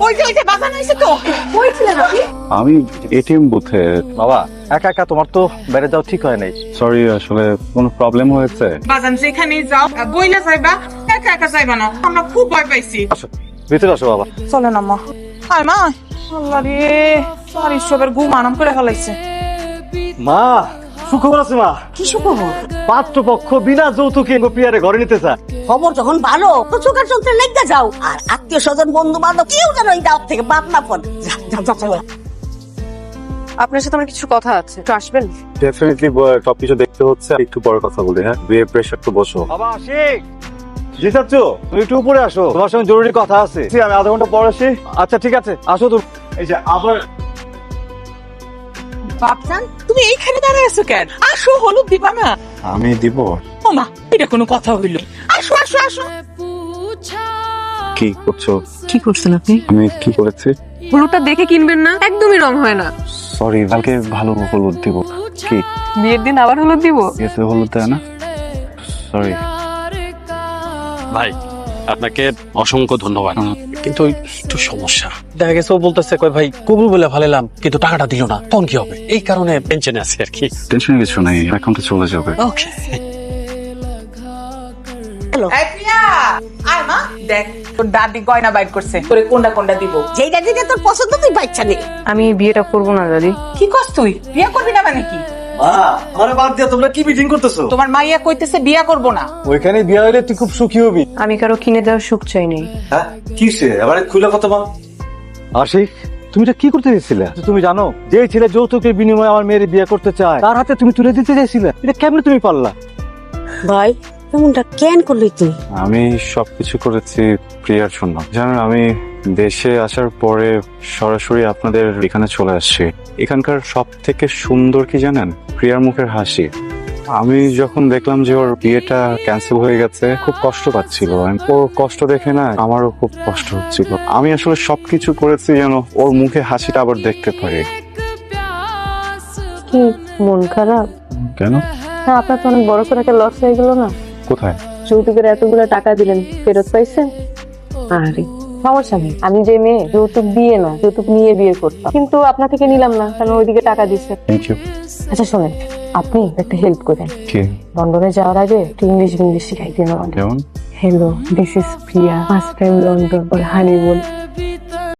ওই যে বাজান হইছে তো। কই ছিলেন আপনি? আমি এটিএম বুথে। বাবা একা একা তোমার তো বাইরে যাওয়া ঠিক হয় নাই। সরি, আসলে কোনো প্রবলেম হয়েছে? বাজান যেখানে যাও বইলা যাইবা, একা একা যাইবা না, আমরা খুব ভয় পাইছি। আসো ভিতরে আসো বাবা। চলেন আম্মা। হায় মা, আল্লাহ রে, আর ঈশ্বরের ঘুম আরাম করে ফেলাইছে। মা সুখবর আছে মা। কি সুখবর? পাত্রপক্ষ বিনা যৌতুকে প্রিয়ারে ঘরে নিতে চায়। খবর যখন ভালো তো চোখের চলতে লেগে যাও। আর আত্মীয় স্বজন বন্ধু বান্ধব কেউ যেন এই দাওয়াত থেকে বাদ না পড়ে। আপনার সাথে আমার কিছু কথা আছে, একটু আসবেন? ডেফিনেটলি সবকিছু দেখতে হচ্ছে, একটু পরে কথা বলি। হ্যাঁ, বিয়ে প্রেশার তো বসো। বাবা আশিক, জি চাচ্ছু তুমি একটু উপরে আসো, তোমার সঙ্গে জরুরি কথা আছে। আমি আধা ঘন্টা পর আসি। আচ্ছা ঠিক আছে, আসো তুমি। এই যে আবার বাপজান, তুমি এইখানে দাঁড়ায় আছো কেন? আসো, হলুদ দিবা না? আমি দিব। ও মা, এটা কোনো কথা হইল? আসো আসো আসো। কি করছো? কি করছেন আপনি? আমি কি করেছি? হলুদটা দেখে কিনবেন না, একদমই রং হয় না। সরি, কালকে ভালো হলুদ দিব। কি বিয়ের দিন আবার হলুদ দিব? এতে হলুদ দেয় না? সরি ভাই, আপনাকে অসংখ্য ধন্যবাদ, কিন্তু ওই একটু সমস্যা দেখা গেছে ও বলতেছে কই ভাই কবুল বলে ভালাইলাম কিন্তু টাকাটা দিল না, তখন কি হবে? এই কারণে টেনশনে আছে আর কি। টেনশন কিছু নাই, অ্যাকাউন্টে চলে যাবে। ওকে এই প্রিয়া, আয় মা, দেখ তোর দাদি গয়না বাইর করছে, তোরে কোনটা কোনটা দিব। যেটা যেটা তোর পছন্দ তুই বাচ্চা নে। আমি বিয়েটা করবো না দাদি। কি করছ তুই? বিয়া করবি না মানে কি? আরে বাদ দিয়া তোমরা কি মিটিং করতেছো? তোমার মাইয়া কইতেছে বিয়া করব না। ওইখানে বিয়ে হইলে তুই খুব সুখী হবি। আমি কারো কিনে দেওয়ার সুখ চাই নেই। হ্যাঁ কিসে এবারে খুলে কথা বল। আশিক, তুমি এটা কি করতে চাইছিলে? তুমি জানো যে ছেলে যৌতুকের বিনিময়ে আমার মেয়ের বিয়ে করতে চায়, তার হাতে তুমি তুলে দিতে চাইছিলে। এটা কেমনে তুমি পারলা? ভাই এমনটা কেন করলি তুই? আমি সবকিছু করেছি প্রিয়ার জন্য। জানেন, আমি দেশে আসার পরে সরাসরি আপনাদের এখানে চলে আসছি। এখানকার সব থেকে সুন্দর কি জানেন? প্রিয়ার মুখের হাসি। আমি যখন দেখলাম যে ওর বিয়েটা ক্যান্সেল হয়ে গেছে, খুব কষ্ট পাচ্ছিল। ওর কষ্ট দেখে না আমারও খুব কষ্ট হচ্ছিল। আমি আসলে সবকিছু করেছি যেন ওর মুখে হাসিটা আবার দেখতে পারি। কি মন খারাপ? কেন? হ্যাঁ, আপনার তো অনেক বড় করে একটা লস হয়ে গেল না? কোথায়? যৌতুকের এতগুলো টাকা দিলেন, ফেরত পাইছেন? আরে সমস্যা নেই, আমি যে মেয়ে যৌতুক দিয়ে না যৌতুক নিয়ে বিয়ে করতাম, কিন্তু আপনার থেকে নিলাম না কারণ ওইদিকে টাকা দিচ্ছে। Thank you. আচ্ছা শোনেন, আপনি একটা হেল্প করেন। কি? লন্ডনে যাওয়ার আগে একটু ইংলিশ শিখাই দিন আমাদের। কেমন? Hello, this is Priya, first time London or honeymoon.